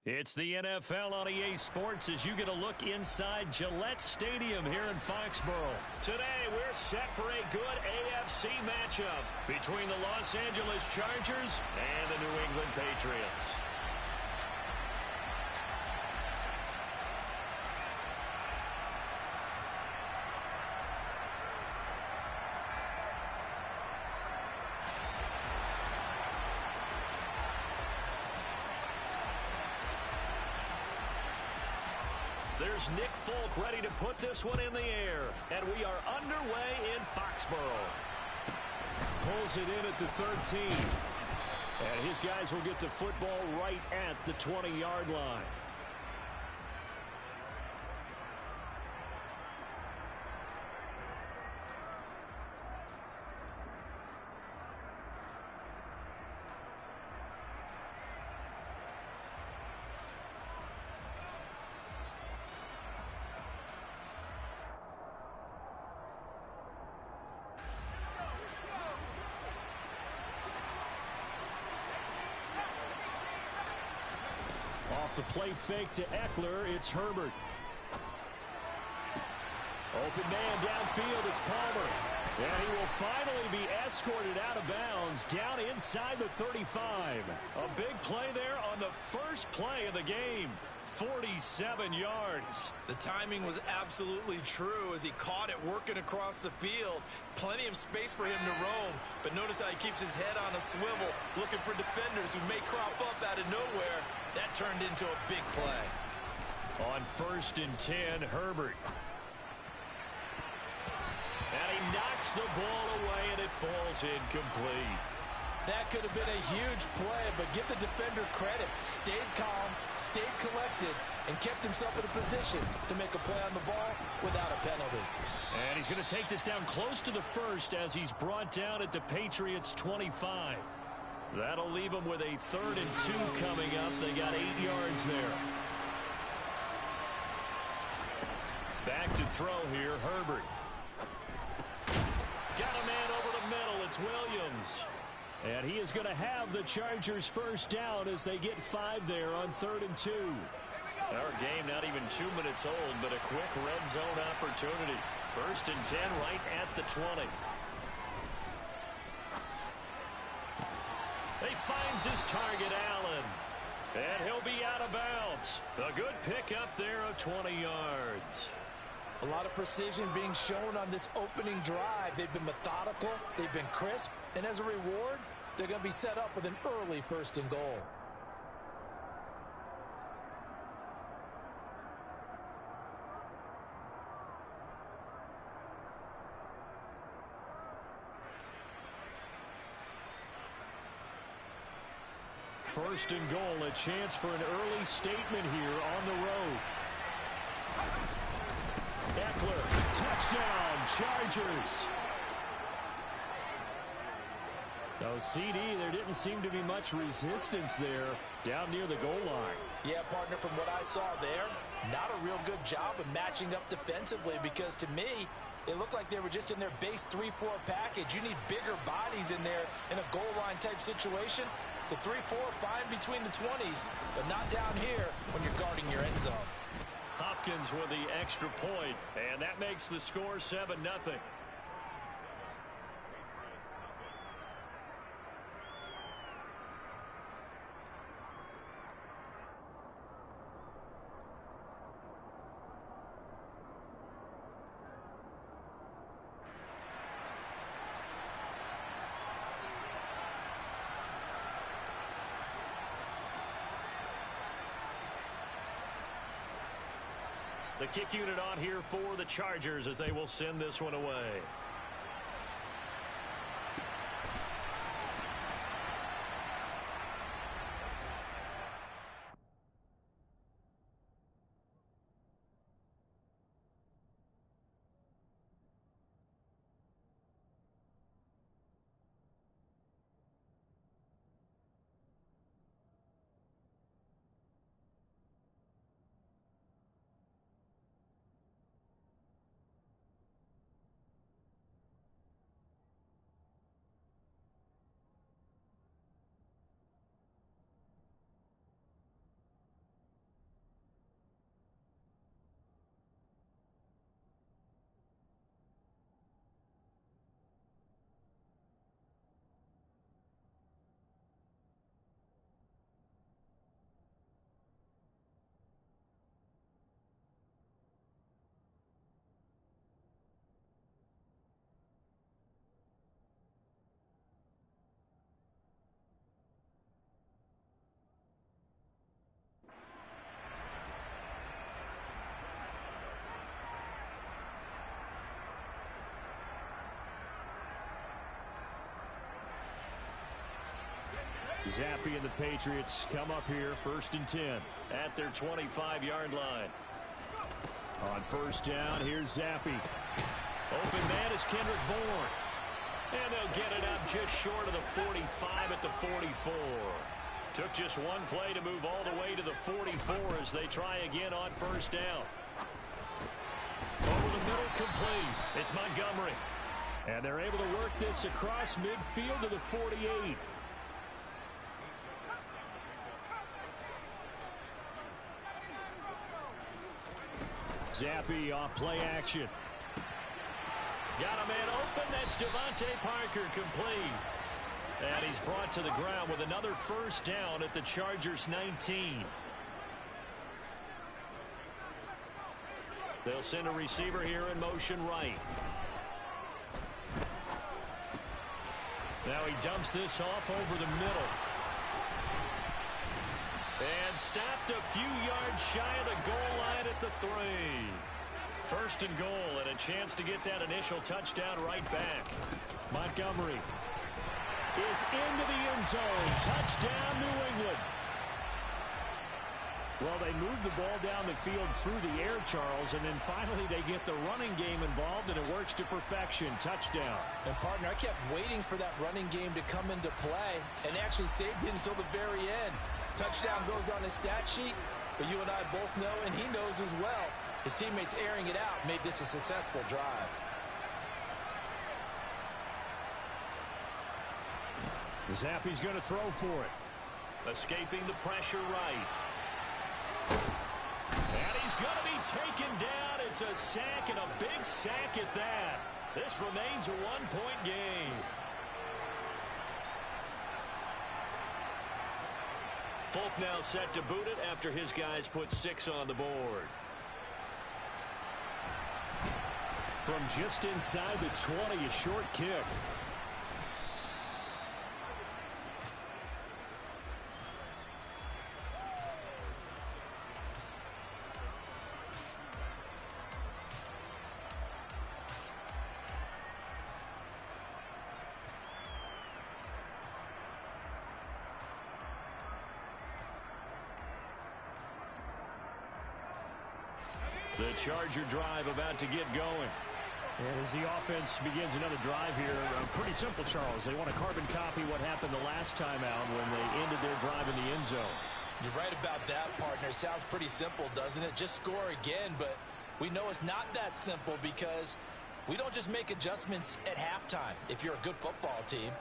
It's the NFL on EA Sports as you get a look inside Gillette Stadium here in Foxborough. Today, we're set for a good AFC matchup between the Los Angeles Chargers and the New England Patriots. There's Nick Folk ready to put this one in the air. And we are underway in Foxborough. Pulls it in at the 13. And his guys will get the football right at the 20-yard line. Off the play fake to Eckler, it's Herbert. Open man downfield, it's Palmer. And he will finally be escorted out of bounds down inside the 35. A big play there on the first play of the game. 47 yards. The timing was absolutely true as he caught it working across the field. Plenty of space for him to roam, but notice how he keeps his head on a swivel, looking for defenders who may crop up out of nowhere. That turned into a big play. On 1st and 10, Herbert. And he knocks the ball away, and it falls incomplete. That could have been a huge play, but give the defender credit. Stayed calm, stayed collected, and kept himself in a position to make a play on the ball without a penalty. And he's going to take this down close to the first as he's brought down at the Patriots' 25. That'll leave them with a 3rd and 2 coming up. They got 8 yards there. Back to throw here, Herbert. Got a man over the middle. It's Williams. And he is going to have the Chargers first down as they get 5 there on 3rd and 2. Our game not even 2 minutes old, but a quick red zone opportunity. 1st and 10 right at the 20. He finds his target, Allen. And he'll be out of bounds. A good pickup there of 20 yards. A lot of precision being shown on this opening drive. They've been methodical, they've been crisp, and as a reward, they're going to be set up with an early 1st and goal. First and goal, a chance for an early statement here on the road. Eckler, touchdown, Chargers. No, CD, there didn't seem to be much resistance there down near the goal line. Yeah, partner, from what I saw there, not a real good job of matching up defensively because to me, it looked like they were just in their base 3-4 package. You need bigger bodies in there in a goal line type situation. The 3-4 fine between the 20s, but not down here when you're guarding your end zone. Hopkins with the extra point, and that makes the score 7-0. The kick unit on here for the Chargers as they will send this one away. Zappe and the Patriots come up here 1st and 10 at their 25-yard line. On 1st down, here's Zappe. Open man is Kendrick Bourne. And they'll get it up just short of the 45 at the 44. Took just one play to move all the way to the 44 as they try again on 1st down. Over the middle, complete. It's Montgomery. And they're able to work this across midfield to the 48. Zappe off play action. Got a man open. That's Devontae Parker, complete. And he's brought to the ground with another 1st down at the Chargers 19. They'll send a receiver here in motion right. Now he dumps this off over the middle. And stopped a few yards shy of the goal line at the 3. 1st and goal, and a chance to get that initial touchdown right back. Montgomery is into the end zone. Touchdown, New England. Well, they move the ball down the field through the air, Charles, and then finally they get the running game involved, and it works to perfection. Touchdown. And, partner, I kept waiting for that running game to come into play and actually saved it until the very end. Touchdown goes on his stat sheet, but you and I both know, and he knows as well, his teammates airing it out made this a successful drive. Zappe's going to throw for it. Escaping the pressure right. And he's going to be taken down. It's a sack, and a big sack at that. This remains a one-point game. Folk now set to boot it after his guys put 6 on the board. From just inside the 20, a short kick. The Charger drive about to get going. And as the offense begins another drive here, pretty simple, Charles. They want to carbon copy what happened the last time out when they ended their drive in the end zone. You're right about that, partner. Sounds pretty simple, doesn't it? Just score again, but we know it's not that simple because we don't just make adjustments at halftime if you're a good football team.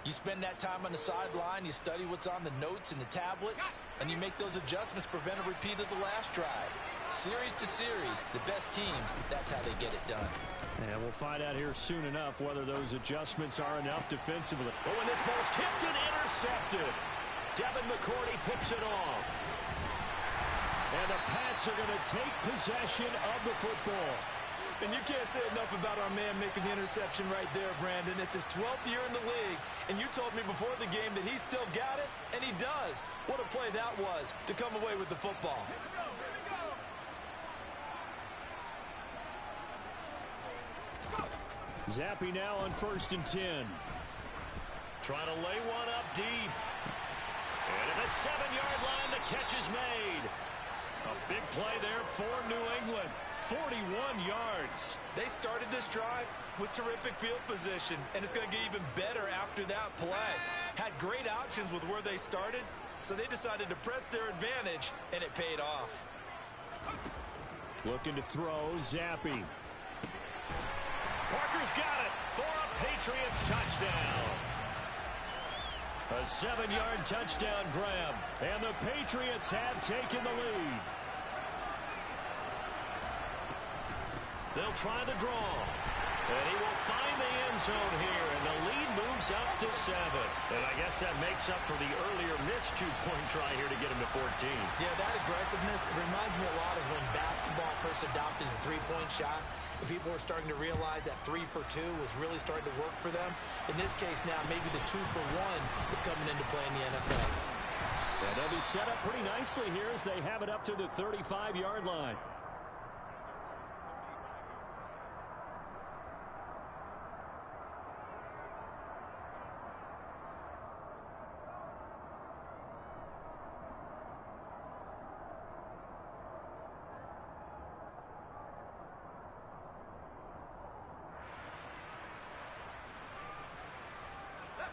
You spend that time on the sideline, you study what's on the notes and the tablets, and you make those adjustments, prevent a repeat of the last drive. Series to series, the best teams, that's how they get it done. And we'll find out here soon enough whether those adjustments are enough defensively. Oh, and this ball's tipped and intercepted. Devin McCourty picks it off. And the Pats are going to take possession of the football. And you can't say enough about our man making the interception right there, Brandon. It's his 12th year in the league, and you told me before the game that he still got it, and he does. What a play that was to come away with the football. Zappe now on 1st and 10. Trying to lay one up deep. And at the 7-yard line, the catch is made. A big play there for New England. 41 yards. They started this drive with terrific field position, and it's going to get even better after that play. Had great options with where they started, so they decided to press their advantage, and it paid off. Looking to throw, Zappe. Parker's got it for a Patriots touchdown. A 7-yard touchdown grab, and the Patriots have taken the lead. They'll try the draw, and he will find the end zone here, and the lead moves up to 7. And I guess that makes up for the earlier missed 2-point try here to get him to 14. Yeah, that aggressiveness, it reminds me a lot of when basketball first adopted the three-point shot. And people were starting to realize that 3 for 2 was really starting to work for them. In this case now, maybe the 2 for 1 is coming into play in the NFL. And they'll be set up pretty nicely here as they have it up to the 35-yard line.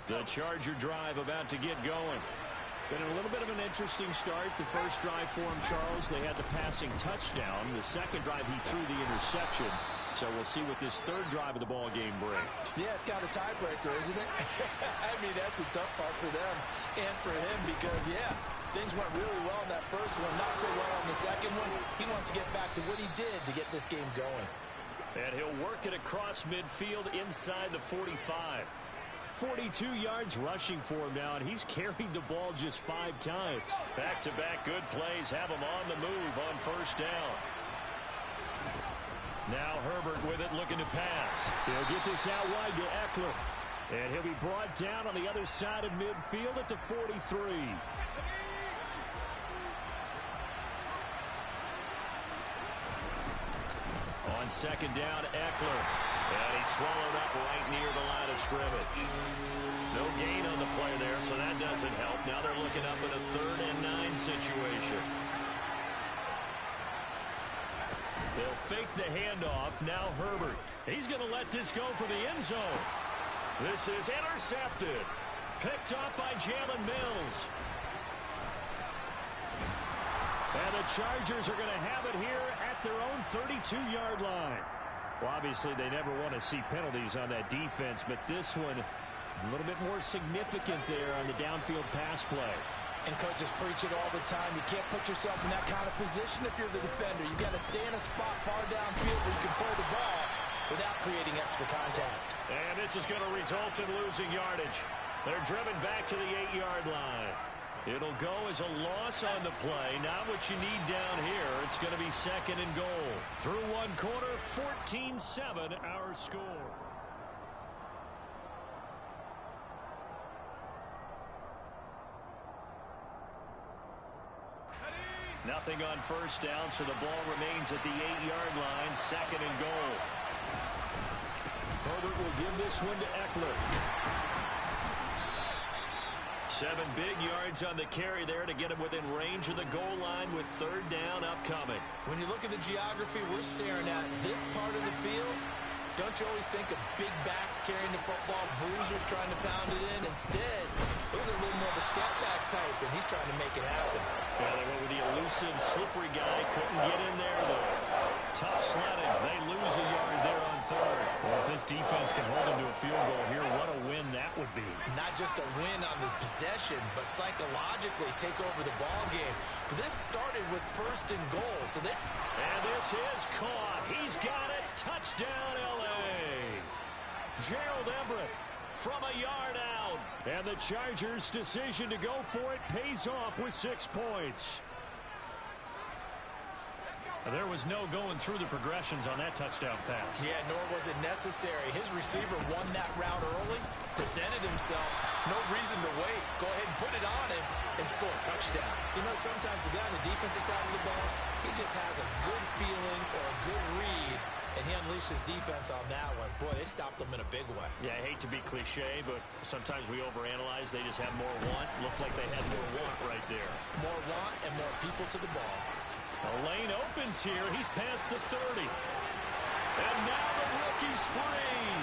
The Charger drive about to get going. Been a little bit of an interesting start. The first drive for him, Charles, they had the passing touchdown. The second drive, he threw the interception. So we'll see what this third drive of the ball game brings. Yeah, it's kind of a tiebreaker, isn't it? I mean, that's the tough part for them and for him because, yeah, things went really well in that first one, not so well in the second one. He wants to get back to what he did to get this game going. And he'll work it across midfield inside the 45. 42 yards rushing for him now, and he's carried the ball just 5 times. Back-to-back good plays have him on the move on first down. Now Herbert with it, looking to pass. He'll get this out wide to Eckler. And he'll be brought down on the other side of midfield at the 43. On second down, Eckler. And he's swallowed up right near the line of scrimmage. No gain on the play there, so that doesn't help. Now they're looking up in a 3rd and 9 situation. They'll fake the handoff. Now Herbert. He's going to let this go for the end zone. This is intercepted. Picked off by Jalen Mills. And the Chargers are going to have it here at their own 32-yard line. Well, obviously, they never want to see penalties on that defense, but this one a little bit more significant there on the downfield pass play. And coaches preach it all the time. You can't put yourself in that kind of position if you're the defender. You've got to stay in a spot far downfield where you can play the ball without creating extra contact. And this is going to result in losing yardage. They're driven back to the 8-yard line. It'll go as a loss on the play. Not what you need down here. It's going to be 2nd and goal. Through one quarter, 14-7 our score. Nothing on first down, so the ball remains at the 8-yard line. 2nd and goal. Herbert will give this one to Eckler. 7 big yards on the carry there to get him within range of the goal line with 3rd down upcoming. When you look at the geography we're staring at, this part of the field, don't you always think of big backs carrying the football, bruisers trying to pound it in? Instead, look at a little more of a scat back type, and he's trying to make it happen. Yeah, they went with the elusive, slippery guy. Couldn't get in there, though. Tough sledding. They lose a yard there on 3rd. Well, if this defense can hold them to a field goal here, what a win that would be. Not just a win on the possession, but psychologically take over the ball game. This started with 1st and goal. And this is caught. He's got it. Touchdown, L.A. Gerald Everett from a yard out. And the Chargers' decision to go for it pays off with 6 points. There was no going through the progressions on that touchdown pass. Yeah, nor was it necessary. His receiver won that route early, presented himself. No reason to wait. Go ahead and put it on him and score a touchdown. You know, sometimes the guy on the defensive side of the ball, he just has a good feeling or a good read, and he unleashed his defense on that one. Boy, they stopped them in a big way. Yeah, I hate to be cliche, but sometimes we overanalyze. They just have more want. Looked like they had more want right there. More want and more people to the ball. The lane opens here. He's past the 30. And now the rookie's free.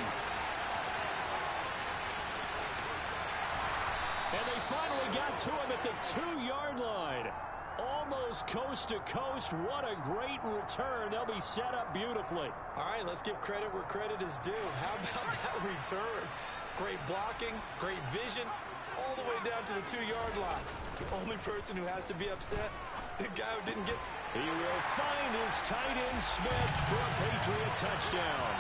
And they finally got to him at the 2-yard line. Almost coast to coast. What a great return. They'll be set up beautifully. All right, let's give credit where credit is due. How about that return? Great blocking, great vision, all the way down to the 2-yard line. The only person who has to be upset, the guy who didn't get... He will find his tight end Smith for a Patriot touchdown.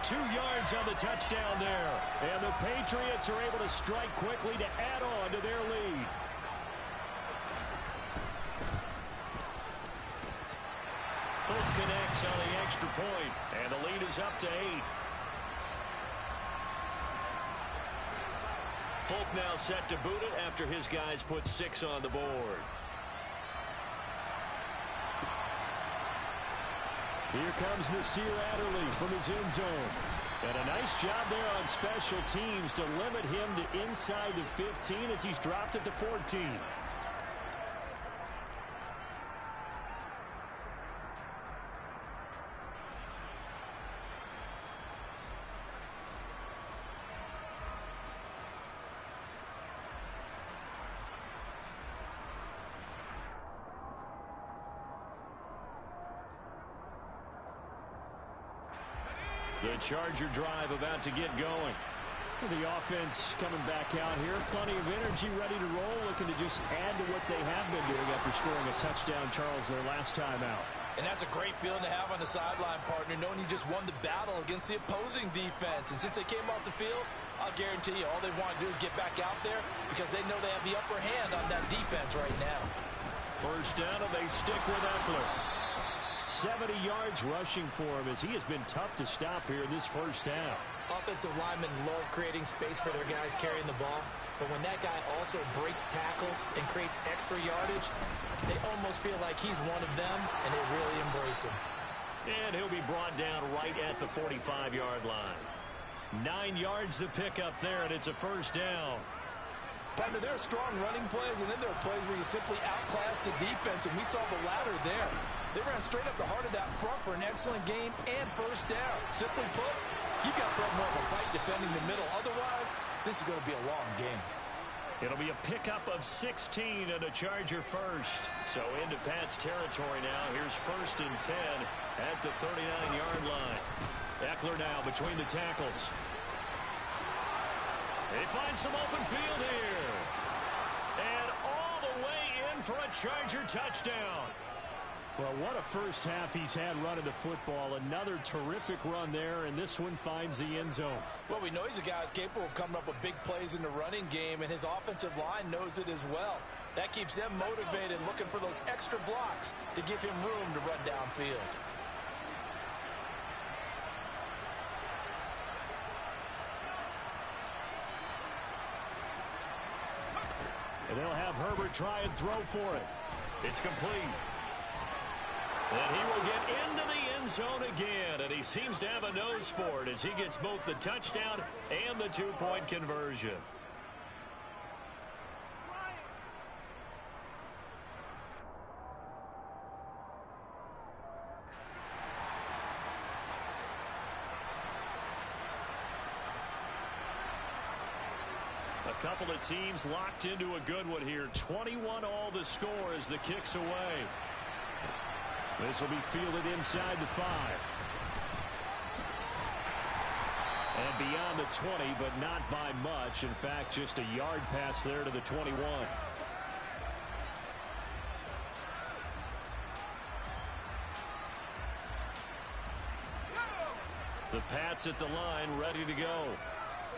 2 yards on the touchdown there. And the Patriots are able to strike quickly to add on to their lead. Folk connects on the extra point, and the lead is up to 8. Folk now set to boot it after his guys put 6 on the board. Here comes Nasir Adderley from his end zone. And a nice job there on special teams to limit him to inside the 15 as he's dropped at the 14. The Charger drive about to get going. The offense coming back out here. Plenty of energy, ready to roll, looking to just add to what they have been doing after scoring a touchdown, Charles, their last time out. And that's a great feeling to have on the sideline, partner, knowing you just won the battle against the opposing defense. And since they came off the field, I'll guarantee you all they want to do is get back out there because they know they have the upper hand on that defense right now. First down, and they stick with Eckler. 70 yards rushing for him as he has been tough to stop here in this first half. Offensive linemen love creating space for their guys carrying the ball. But when that guy also breaks tackles and creates extra yardage, they almost feel like he's one of them, and they really embrace him. And he'll be brought down right at the 45-yard line. 9 yards to pick up there, and it's a first down. Partner, there are strong running plays, and then there are plays where you simply outclass the defense, and we saw the latter there. They ran straight up the heart of that front for an excellent gain and first down. Simply put, you've got to put more of a fight defending the middle. Otherwise, this is going to be a long game. It'll be a pickup of 16 and a Charger first. So into Pat's territory now. Here's first and 10 at the 39-yard line. Eckler now between the tackles. They find some open field here. And all the way in for a Charger touchdown. Well, what a first half he's had running the football. Another terrific run there, and this one finds the end zone. Well, we know he's a guy who's capable of coming up with big plays in the running game, and his offensive line knows it as well. That keeps them motivated, looking for those extra blocks to give him room to run downfield. And they'll have Herbert try and throw for it. It's complete. And he will get into the end zone again, and he seems to have a nose for it as he gets both the touchdown and the two-point conversion. A couple of teams locked into a good one here. 21 all the score as the kick's away. This will be fielded inside the 5. And beyond the 20, but not by much. In fact, just a yard pass there to the 21. The Pats at the line, ready to go.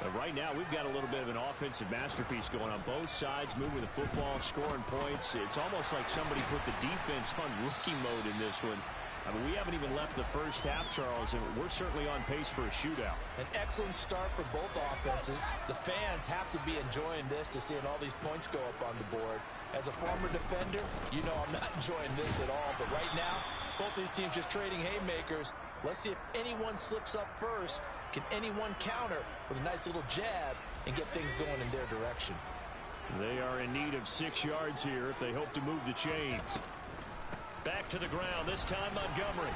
But right now, we've got a little bit of an offensive masterpiece going on both sides, moving the football, scoring points. It's almost like somebody put the defense on rookie mode in this one. I mean, we haven't even left the first half, Charles, and we're certainly on pace for a shootout. An excellent start for both offenses. The fans have to be enjoying this to seeing all these points go up on the board. As a former defender, you know I'm not enjoying this at all. But right now, both these teams just trading haymakers. Let's see if anyone slips up first. Can anyone counter with a nice little jab and get things going in their direction? They are in need of 6 yards here if they hope to move the chains. Back to the ground, this time Montgomery.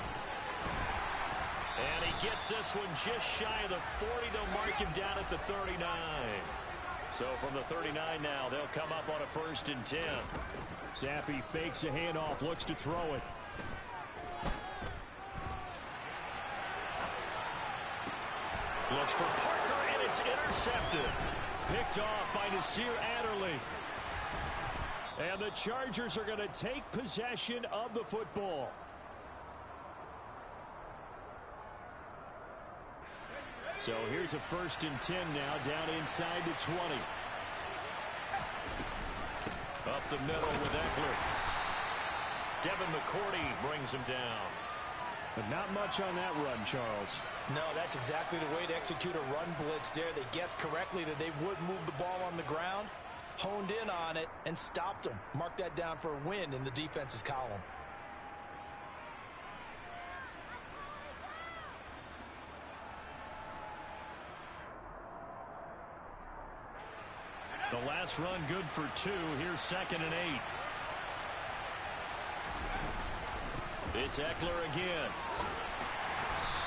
And he gets this one just shy of the 40. They'll mark him down at the 39. So from the 39 now, they'll come up on a first and 10. Zappi fakes a handoff, looks to throw it. Looks for Parker, and it's intercepted. Picked off by Nasir Adderley. And the Chargers are going to take possession of the football. So here's a first and 10 now, down inside the 20. Up the middle with Eckler. Devin McCourty brings him down. But not much on that run, Charles. No, that's exactly the way to execute a run blitz there. They guessed correctly that they would move the ball on the ground, honed in on it, and stopped them. Mark that down for a win in the defense's column. The last run good for 2. Here's second and 8. It's Eckler again.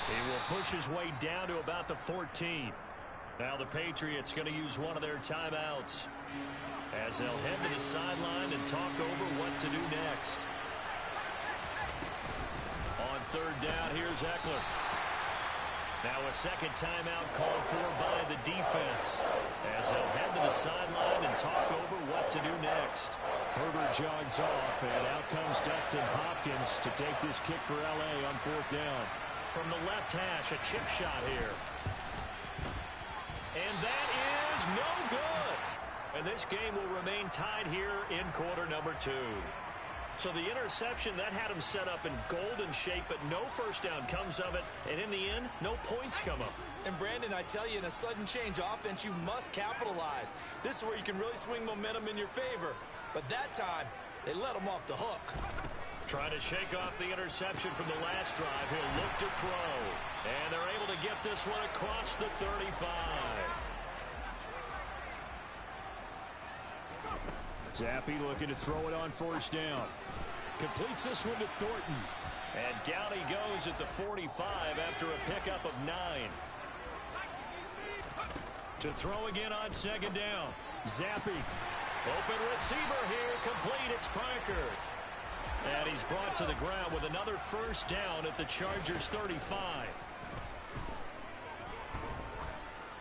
He will push his way down to about the 14. Now the Patriots going to use one of their timeouts as they'll head to the sideline and talk over what to do next. On third down, here's Eckler. Now a second timeout called for by the defense, as they'll head to the sideline and talk over what to do next. Herbert jogs off, and out comes Dustin Hopkins to take this kick for L.A. on fourth down. From the left hash, a chip shot here. And that is no good. And this game will remain tied here in quarter number 2. So the interception, that had him set up in golden shape, but no first down comes of it. And in the end, no points come up. And Brandon, I tell you, in a sudden change offense, you must capitalize. This is where you can really swing momentum in your favor. But that time, they let him off the hook. Trying to shake off the interception from the last drive. He'll look to throw. And they're able to get this one across the 35. Zappi looking to throw it on first down. Completes this one to Thornton. And down he goes at the 45 after a pickup of 9. To throw again on second down. Zappi. Open receiver here. Complete. It's Parker. And he's brought to the ground with another first down at the Chargers 35.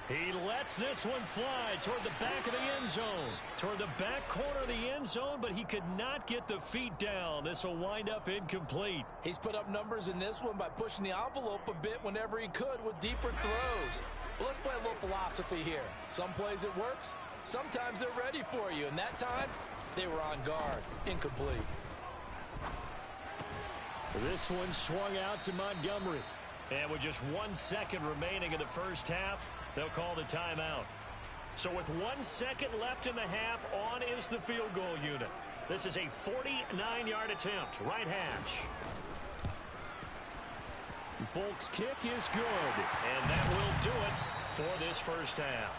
He lets this one fly toward the back of the end zone. Toward the back corner of the end zone, but he could not get the feet down. This will wind up incomplete. He's put up numbers in this one by pushing the envelope a bit whenever he could with deeper throws. But let's play a little philosophy here. Some plays it works. Sometimes they're ready for you. And that time, they were on guard. Incomplete. This one swung out to Montgomery. And with just 1 second remaining in the first half, they'll call the timeout. So with 1 second left in the half, on is the field goal unit. This is a 49-yard attempt. Right hash. Folk's kick is good. And that will do it for this first half.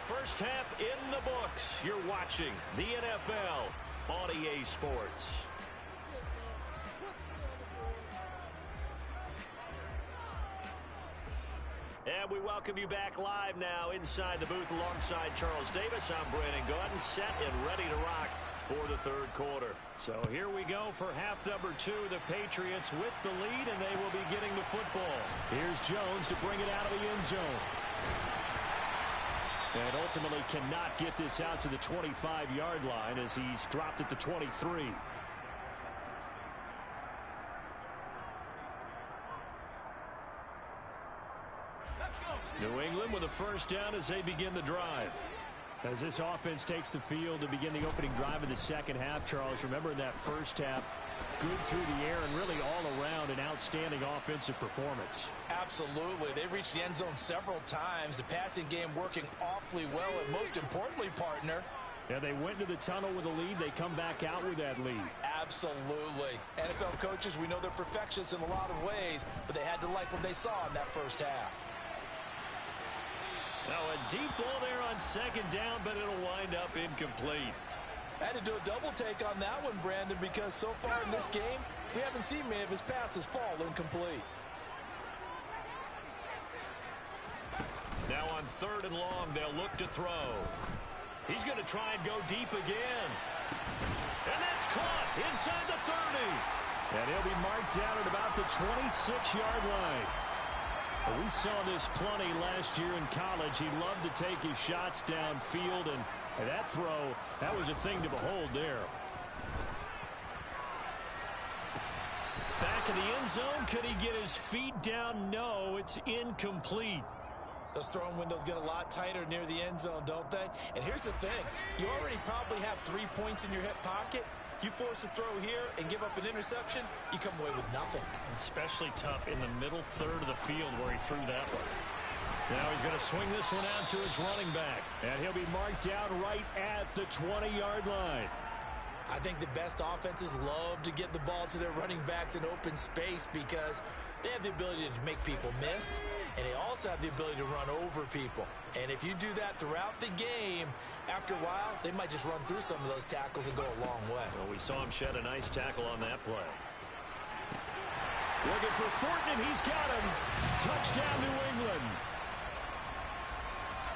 First half in the books. You're watching the NFL on EA Sports. And we welcome you back live now inside the booth alongside Charles Davis. I'm Brandon Gaudin, set and ready to rock for the third quarter. So here we go for half number 2. The Patriots with the lead, and they will be getting the football. Here's Jones to bring it out of the end zone. And ultimately cannot get this out to the 25-yard line as he's dropped at the 23. New England with a first down as they begin the drive. As this offense takes the field to begin the opening drive of the second half, Charles, remember in that first half, good through the air and really all around an outstanding offensive performance. Absolutely. They've reached the end zone several times. The passing game working awfully well, and most importantly, partner, yeah, they went to the tunnel with a lead. They come back out with that lead. Absolutely. NFL coaches, we know they're perfectionists in a lot of ways, but they had to like what they saw in that first half. Now a deep ball there on second down, but it'll wind up incomplete. I had to do a double take on that one, Brandon, because so far in this game, we haven't seen many of his passes fall incomplete. Now on third and long, they'll look to throw. He's going to try and go deep again. And that's caught inside the 30. And he'll be marked down at about the 26-yard line. Well, we saw this plenty last year in college. He loved to take his shots downfield, and that throw, that was a thing to behold there. Back in the end zone, could he get his feet down? No, it's incomplete. Those throwing windows get a lot tighter near the end zone, don't they? And here's the thing. You already probably have 3 points in your hip pocket. You force a throw here and give up an interception, you come away with nothing. Especially tough in the middle third of the field where he threw that one. Now he's going to swing this one out to his running back. And he'll be marked down right at the 20-yard line. I think the best offenses love to get the ball to their running backs in open space because they have the ability to make people miss, and they also have the ability to run over people. And if you do that throughout the game, after a while, they might just run through some of those tackles and go a long way. Well, we saw him shed a nice tackle on that play. Looking for Thornton, and he's got him. Touchdown, New England.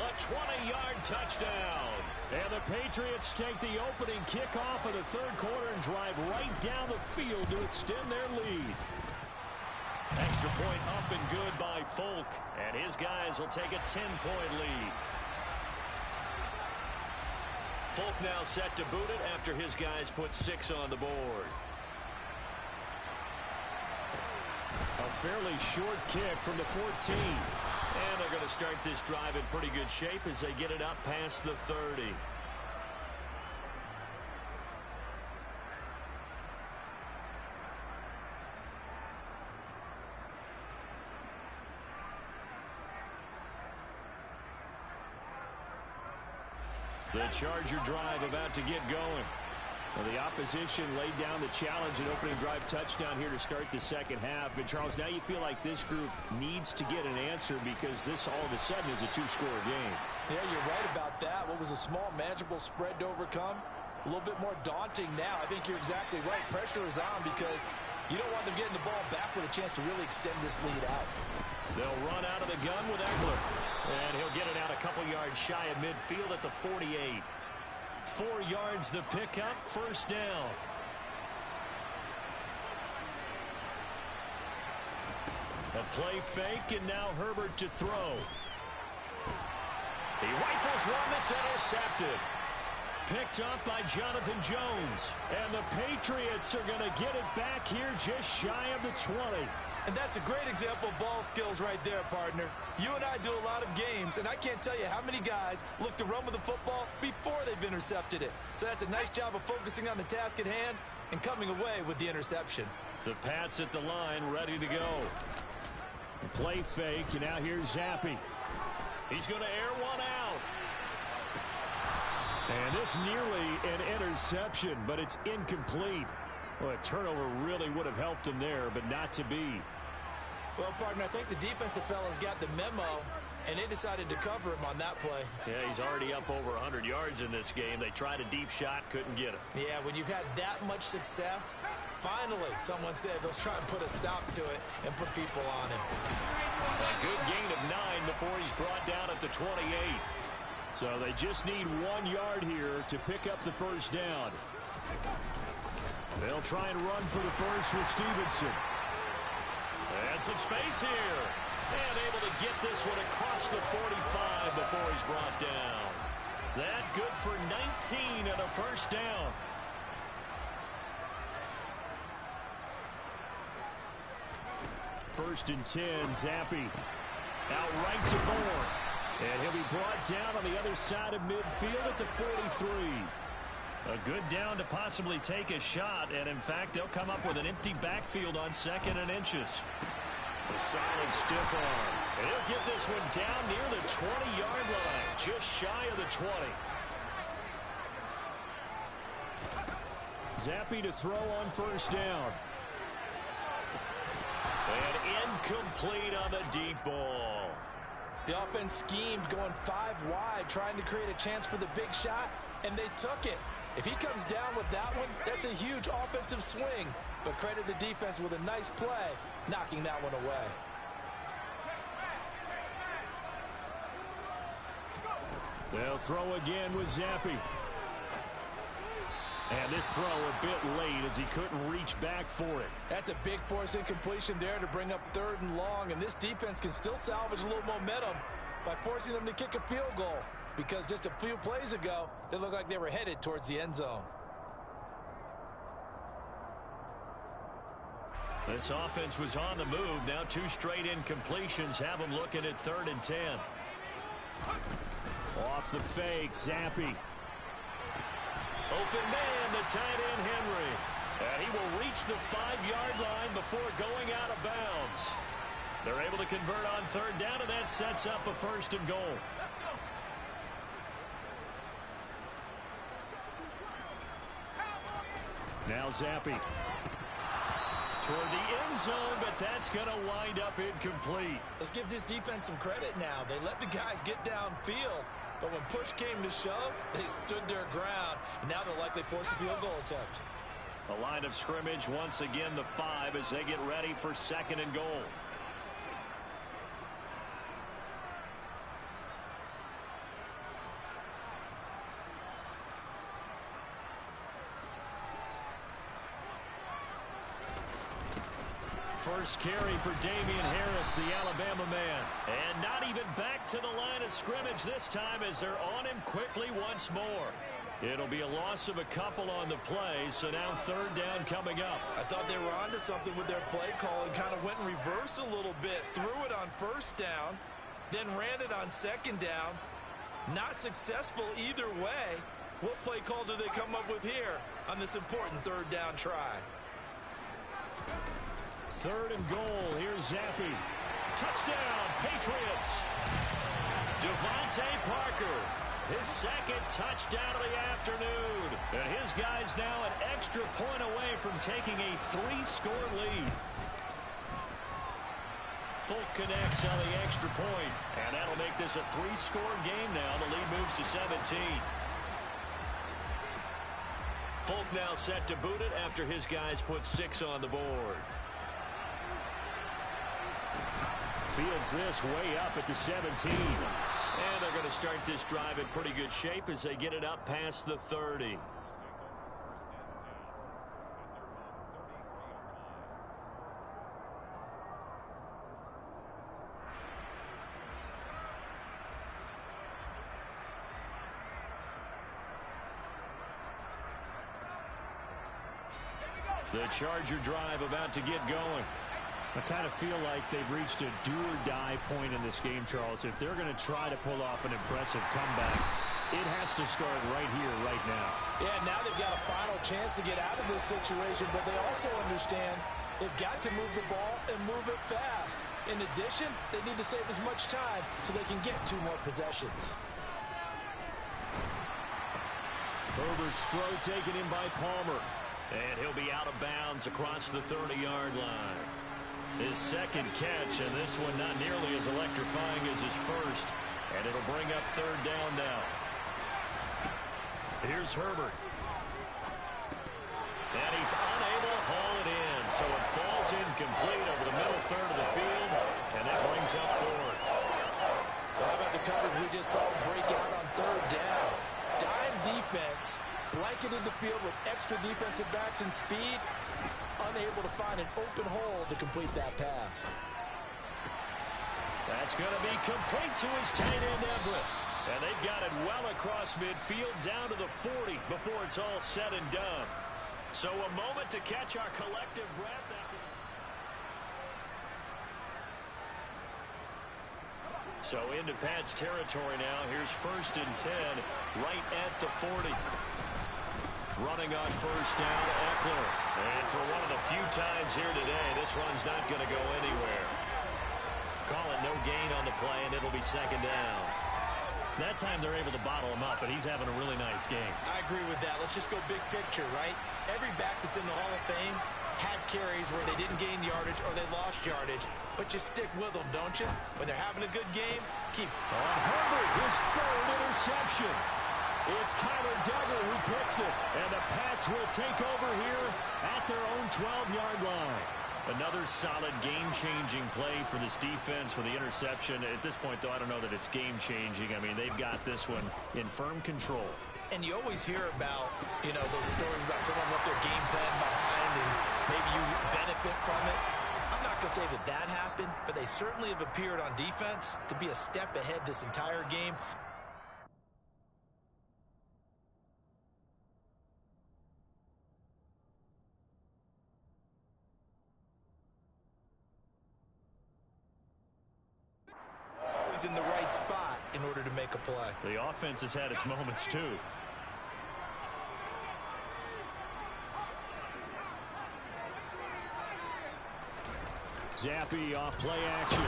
A 20-yard touchdown. And the Patriots take the opening kickoff of the third quarter and drive right down the field to extend their lead. Extra point up and good by Folk. And his guys will take a 10-point lead. Folk now set to boot it after his guys put 6 on the board. A fairly short kick from the 14. And they're going to start this drive in pretty good shape as they get it up past the 30. The Charger drive about to get going. Well, the opposition laid down the challenge and opening drive touchdown here to start the second half. And, Charles, now you feel like this group needs to get an answer because this all of a sudden is a 2-score game. Yeah, you're right about that. What was a small, manageable spread to overcome, a little bit more daunting now. I think you're exactly right. Pressure is on because you don't want them getting the ball back with a chance to really extend this lead out. They'll run out of the gun with Eckler. And he'll get it out a couple yards shy of midfield at the 48. 4 yards the pickup, first down. A play fake, and now Herbert to throw. He rifles one that's intercepted. Picked up by Jonathan Jones. And the Patriots are going to get it back here just shy of the 20. And that's a great example of ball skills right there, partner. You and I do a lot of games, and I can't tell you how many guys look to run with the football before they've intercepted it. So that's a nice job of focusing on the task at hand and coming away with the interception. The Pats at the line, ready to go. Play fake, and now here's Zappe. He's going to air one out. And this nearly an interception, but it's incomplete. Well, a turnover really would have helped him there, but not to be. Well, partner, I think the defensive fellas got the memo, and they decided to cover him on that play. Yeah, he's already up over 100 yards in this game. They tried a deep shot, couldn't get it. Yeah, when you've had that much success, finally someone said, let's try and put a stop to it and put people on him. A good gain of 9 before he's brought down at the 28. So they just need 1 yard here to pick up the first down. They'll try and run for the first with Stevenson. And some space here. And able to get this one across the 45 before he's brought down. That good for 19 and a first down. First and 10, Zappe. Out right to Bourne. And he'll be brought down on the other side of midfield at the 43. A good down to possibly take a shot, and in fact, they'll come up with an empty backfield on 2nd and inches. A solid stiff arm. And he'll get this one down near the 20-yard line, just shy of the 20. Zappe to throw on first down. And incomplete on the deep ball. The offense schemed going 5 wide, trying to create a chance for the big shot, and they took it. If he comes down with that one, that's a huge offensive swing. But credit the defense with a nice play, knocking that one away. They'll throw again with Zappe. And this throw a bit late as he couldn't reach back for it. That's a big force incompletion there to bring up 3rd and long. And this defense can still salvage a little momentum by forcing them to kick a field goal. Because just a few plays ago, they looked like they were headed towards the end zone. This offense was on the move. Now 2 straight incompletions have them looking at 3rd and 10. Off the fake, Zappe. Open man, the tight end, Henry. And he will reach the 5-yard line before going out of bounds. They're able to convert on 3rd down, and that sets up a 1st and goal. Now Zappe. Toward the end zone, but that's going to wind up incomplete. Let's give this defense some credit now. They let the guys get downfield, but when push came to shove, they stood their ground, and now they'll likely force a field goal attempt. A line of scrimmage, once again the 5 as they get ready for 2nd and goal. First carry for Damian Harris, the Alabama man. And not even back to the line of scrimmage this time as they're on him quickly once more. It'll be a loss of a couple on the play, so now third down coming up. I thought they were onto something with their play call and kind of went in reverse a little bit. Threw it on first down, then ran it on second down. Not successful either way. What play call do they come up with here on this important third down try? Third and goal. Here's Zappi. Touchdown, Patriots. Devontae Parker, his second touchdown of the afternoon. And his guy's now an extra point away from taking a 3-score lead. Folk connects on the extra point, and that'll make this a 3-score game now. The lead moves to 17. Folk now set to boot it after his guys put 6 on the board. Fields this way up at the 17. And they're going to start this drive in pretty good shape as they get it up past the 30. The Charger drive about to get going. I kind of feel like they've reached a do-or-die point in this game, Charles. If they're going to try to pull off an impressive comeback, it has to start right here, right now. Yeah, now they've got a final chance to get out of this situation, but they also understand they've got to move the ball and move it fast. In addition, they need to save as much time so they can get 2 more possessions. Herbert's throw taken in by Palmer. And he'll be out of bounds across the 30-yard line. His second catch, and this one not nearly as electrifying as his first. And it'll bring up third down now. Here's Herbert. And he's unable to haul it in, so it falls incomplete over the middle third of the field, and that brings up fourth. How about the coverage we just saw break out on third down? Dime defense, blanketed the field with extra defensive backs and speed, unable to find an open hole to complete that pass. That's going to be complete to his tight end, Everett. And they've got it well across midfield down to the 40 before it's all said and done. So a moment to catch our collective breath after. So into Pat's territory now. Here's first and 10 right at the 40. Running on first down, Eckler. And for one of the few times here today, this run's not going to go anywhere. Call it no gain on the play, and it'll be second down. That time they're able to bottle him up, and he's having a really nice game. I agree with that. Let's just go big picture, right? Every back that's in the Hall of Fame had carries where they didn't gain yardage or they lost yardage, but you stick with them, don't you? When they're having a good game, keep. On Herbert, his third interception. It's Kyler Duggar who picks it, and the Pats will take over here at their own 12-yard line. Another solid game-changing play for this defense for the interception. At this point, though, I don't know that it's game-changing. I mean, they've got this one in firm control. And you always hear about, those stories about someone left their game plan behind and maybe you benefit from it. I'm not going to say that that happened, but they certainly have appeared on defense to be a step ahead this entire game. In the right spot in order to make a play. The offense has had its moments too. Zappi off play action.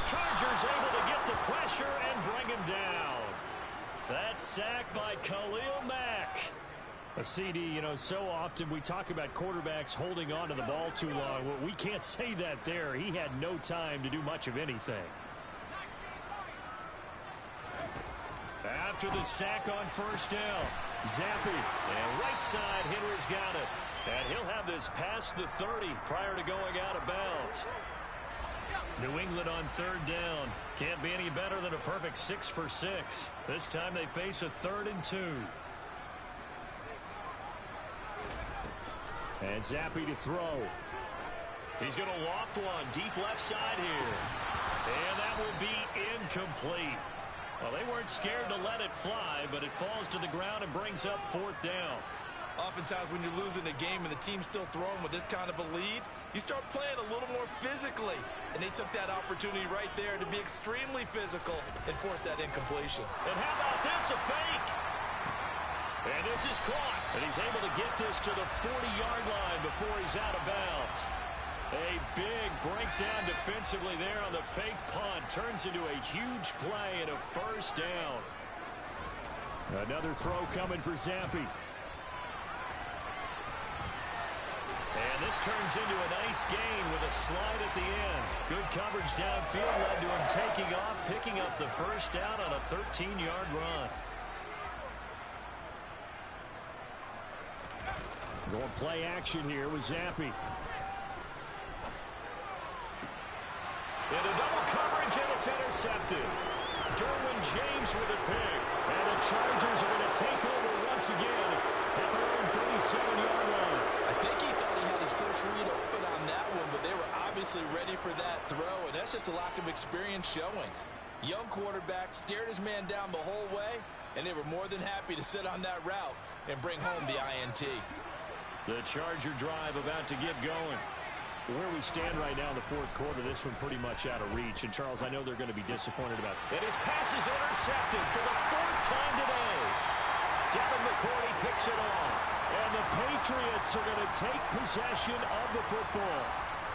Chargers able to get the pressure and bring him down. That's sacked by Khalil Mack. A CD, so often we talk about quarterbacks holding on to the ball too long. Well, we can't say that there. He had no time to do much of anything. After the sack on first down, Zappi, and right side, Henry's got it. And he'll have this past the 30 prior to going out of bounds. New England on third down. Can't be any better than a perfect 6 for 6. This time they face a 3rd and 2. And Zappi to throw. He's going to loft one deep left side here. And that will be incomplete. Well, they weren't scared to let it fly, but it falls to the ground and brings up 4th down. Oftentimes when you're losing a game and the team's still throwing with this kind of a lead, you start playing a little more physically. And they took that opportunity right there to be extremely physical and force that incompletion. And how about this, a fake? And this is caught. And he's able to get this to the 40-yard line before he's out of bounds. A big breakdown defensively there on the fake punt. Turns into a huge play and a 1st down. Another throw coming for Zampi. And this turns into a nice gain with a slide at the end. Good coverage downfield led to him taking off, picking up the 1st down on a 13-yard run. Going play action here with Zampi. Into double coverage, and it's intercepted. Derwin James with a pick. And the Chargers are going to take over once again at their own 37-yard line. I think he thought he had his first read open on that one, but they were obviously ready for that throw, and that's just a lack of experience showing. Young quarterback stared his man down the whole way, and they were more than happy to sit on that route and bring home the INT. The Charger drive about to get going. Where we stand right now in the 4th quarter, this one pretty much out of reach. And, Charles, I know they're going to be disappointed about it. And his pass is intercepted for the 4th time today. Devin McCourty picks it off. And the Patriots are going to take possession of the football.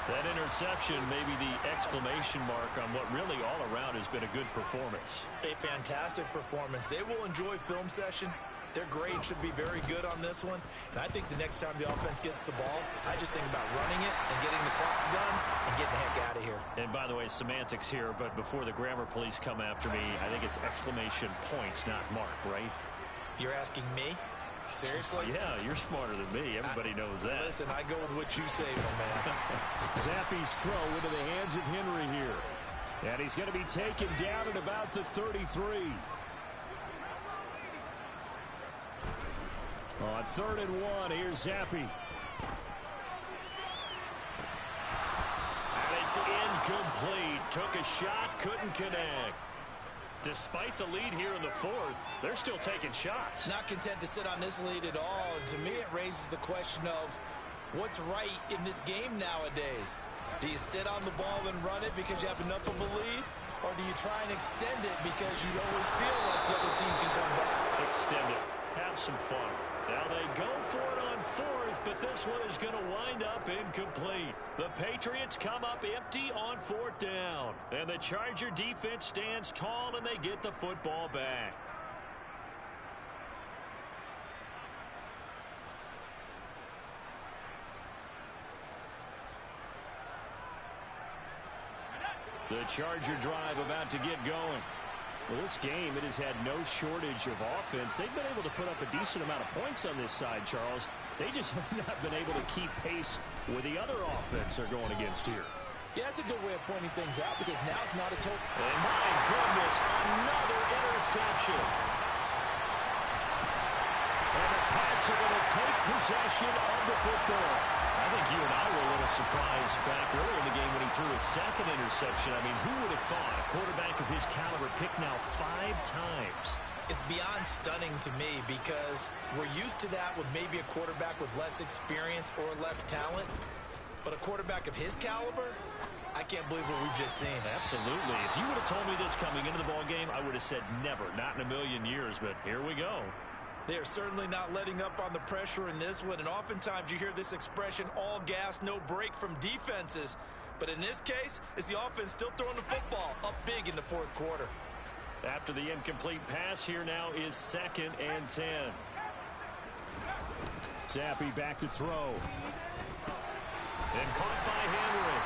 That interception may be the exclamation mark on what really all around has been a good performance. A fantastic performance. They will enjoy film session. Their grade should be very good on this one. And I think the next time the offense gets the ball, I just think about running it and getting the clock done and getting the heck out of here. And by the way, semantics here, but before the grammar police come after me, I think it's exclamation point, not mark, right? You're asking me? Seriously? Yeah, you're smarter than me. Everybody knows that. Listen, I go with what you say, my man. Zappi's throw into the hands of Henry here. And he's going to be taken down at about the 33. On 3rd and 1, here's Zappi. And it's incomplete. Took a shot, couldn't connect. Despite the lead here in the 4th, they're still taking shots. Not content to sit on this lead at all. And to me, it raises the question of what's right in this game nowadays. Do you sit on the ball and run it because you have enough of a lead? Or do you try and extend it because you always feel like the other team can come back? Extend it. Have some fun. Now they go for it on 4th, but this one is going to wind up incomplete. The Patriots come up empty on 4th down. And the Charger defense stands tall, and they get the football back. The Charger drive about to get going. Well, this game, it has had no shortage of offense. They've been able to put up a decent amount of points on this side, Charles. They just have not been able to keep pace with the other offense they're going against here. Yeah, that's a good way of pointing things out because now it's not a total. And my goodness, another interception. And the Pats are going to take possession of the football. I think you and I were a little surprised back earlier in the game when he threw his 2nd interception. I mean, who would have thought a quarterback of his caliber picked now 5 times? It's beyond stunning to me because we're used to that with maybe a quarterback with less experience or less talent. But a quarterback of his caliber, I can't believe what we've just seen. Absolutely. If you would have told me this coming into the ballgame, I would have said never, not in a million years. But here we go. They are certainly not letting up on the pressure in this one. And oftentimes you hear this expression, all gas, no break from defenses. But in this case, it's the offense still throwing the football up big in the 4th quarter. After the incomplete pass, here now is 2nd and 10. Zappi back to throw. And caught by Henry.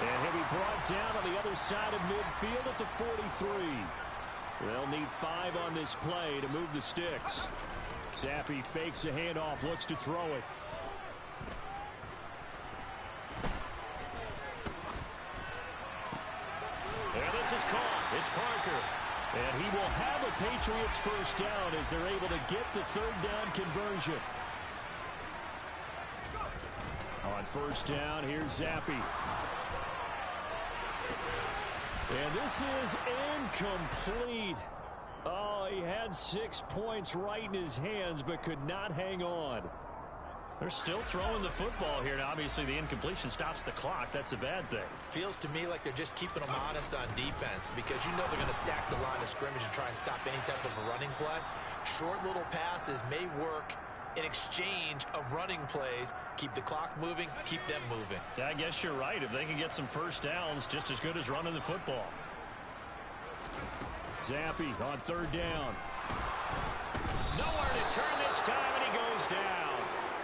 And he'll be brought down on the other side of midfield at the 43. They'll need 5 on this play to move the sticks. Zappi fakes a handoff, looks to throw it. And this is caught. It's Parker. And he will have a Patriots 1st down as they're able to get the 3rd down conversion. On first down. Here's Zappi. And this is incomplete. Oh, he had 6 points right in his hands, but could not hang on. They're still throwing the football here. Now, obviously, the incompletion stops the clock. That's a bad thing. Feels to me like they're just keeping them honest on defense because you know they're going to stack the line of scrimmage and try and stop any type of a running play. Short little passes may work in exchange of running plays. Keep the clock moving, keep them moving. I guess you're right. If they can get some first downs, just as good as running the football. Zappi on third down. Nowhere to turn this time, and he goes down.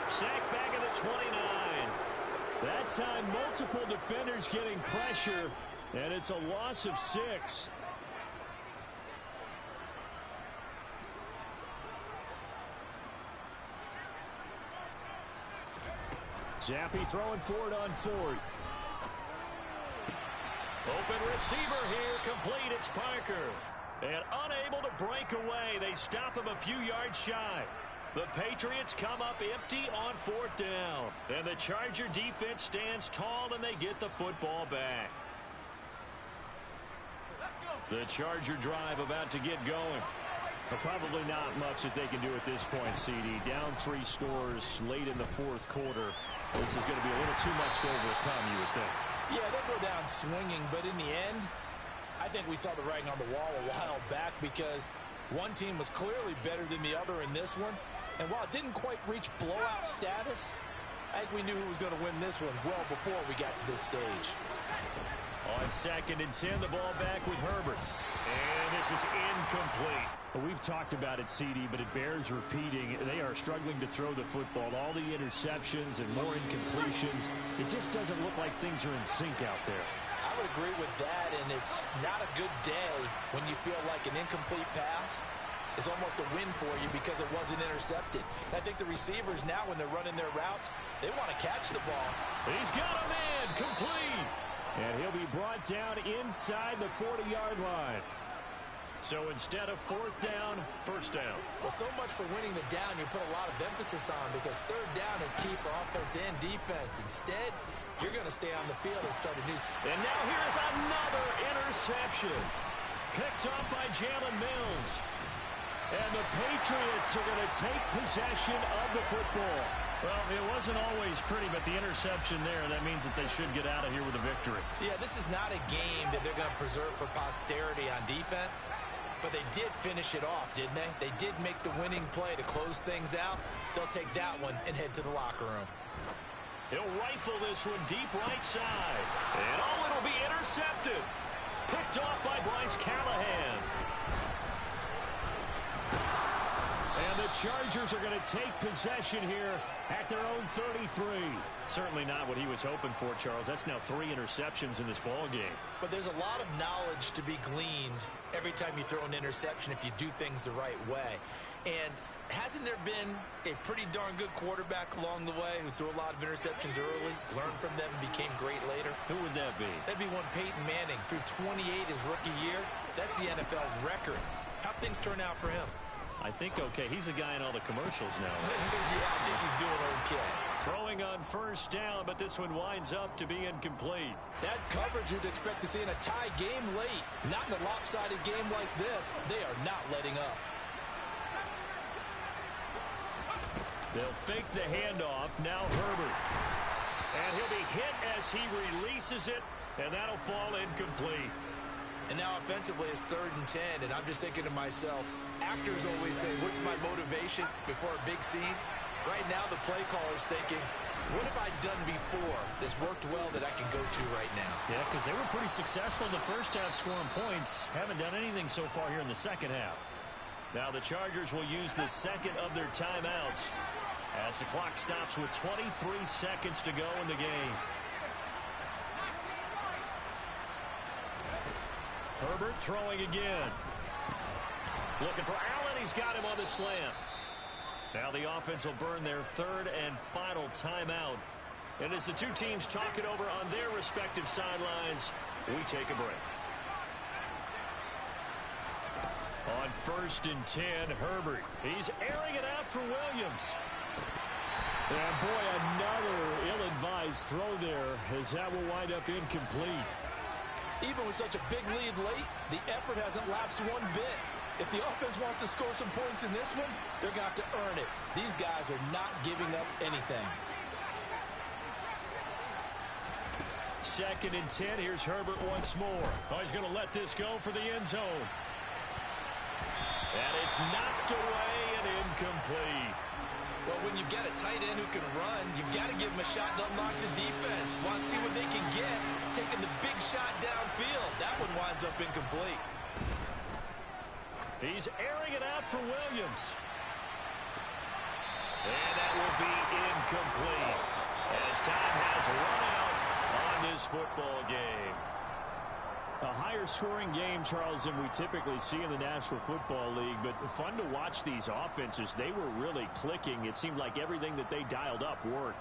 Sacked back at the 29. That time, multiple defenders getting pressure, and it's a loss of 6. Zappi throwing forward on fourth. Open receiver here, complete. It's Parker. And unable to break away. They stop him a few yards shy. The Patriots come up empty on fourth down. And the Charger defense stands tall, and they get the football back. The Charger drive about to get going. But probably not much that they can do at this point, CD. Down 3 scores late in the fourth quarter. This is going to be a little too much to overcome, you would think. Yeah, they'll go down swinging, but in the end, I think we saw the writing on the wall a while back because one team was clearly better than the other in this one. And while it didn't quite reach blowout status, I think we knew who was going to win this one well before we got to this stage. On 2nd and 10, the ball back with Herbert. And this is incomplete. Well, we've talked about it, CD, but it bears repeating. They are struggling to throw the football. All the interceptions and more incompletions. It just doesn't look like things are in sync out there. I would agree with that, and it's not a good day when you feel like an incomplete pass is almost a win for you because it wasn't intercepted. I think the receivers now, when they're running their routes, they want to catch the ball. He's got a man, complete. And he'll be brought down inside the 40-yard line. So instead of fourth down, first down. Well, so much for winning the down you put a lot of emphasis on because third down is key for offense and defense. Instead, you're going to stay on the field and start a new... And now here's another interception. Picked up by Jalen Mills. And the Patriots are going to take possession of the football. Well, it wasn't always pretty, but the interception there, that means that they should get out of here with a victory. Yeah, this is not a game that they're going to preserve for posterity on defense, but they did finish it off, didn't they? They did make the winning play to close things out. They'll take that one and head to the locker room. He'll rifle this one deep right side. And it'll be intercepted. Picked off by Bryce Callahan. And the Chargers are going to take possession here at their own 33. Certainly not what he was hoping for, Charles. That's now 3 interceptions in this ball game. But there's a lot of knowledge to be gleaned every time you throw an interception if you do things the right way. And hasn't there been a pretty darn good quarterback along the way who threw a lot of interceptions early, learned from them, and became great later? Who would that be? That'd be one Peyton Manning. Threw 28 his rookie year. That's the NFL record. How'd things turn out for him? I think okay. He's a guy in all the commercials now. Yeah, I think he's doing okay. Throwing on first down, but this one winds up to be incomplete. That's coverage you'd expect to see in a tie game late. Not in a lopsided game like this. They are not letting up. They'll fake the handoff. Now Herbert. And he'll be hit as he releases it, and that'll fall incomplete. And now offensively it's 3rd and 10, and I'm just thinking to myself, actors always say, what's my motivation before a big scene? Right now the play caller's thinking, what have I done before that's worked well that I can go to right now? Yeah, because they were pretty successful in the first half scoring points. Haven't done anything so far here in the second half. Now the Chargers will use the second of their timeouts as the clock stops with 23 seconds to go in the game. Herbert throwing again. Looking for Allen. He's got him on the slant. Now the offense will burn their 3rd and final timeout. And as the two teams talk it over on their respective sidelines, we take a break. On 1st and 10, Herbert. He's airing it out for Williams. And boy, another ill-advised his throw there, as that will wind up incomplete. Even with such a big lead late, the effort hasn't lapsed one bit. If the offense wants to score some points in this one, they're going to have to earn it. These guys are not giving up anything. 2nd and 10. Here's Herbert once more. Oh, he's going to let this go for the end zone. And it's knocked away and incomplete. Well, when you've got a tight end who can run, you've got to give him a shot to unlock the defense. Want to see what they can get. Taking the big shot downfield. That one winds up incomplete. He's airing it out for Williams. And that will be incomplete as time has run out on this football game. A higher scoring game, Charles, than we typically see in the National Football League, but fun to watch these offenses. They were really clicking. It seemed like everything that they dialed up worked.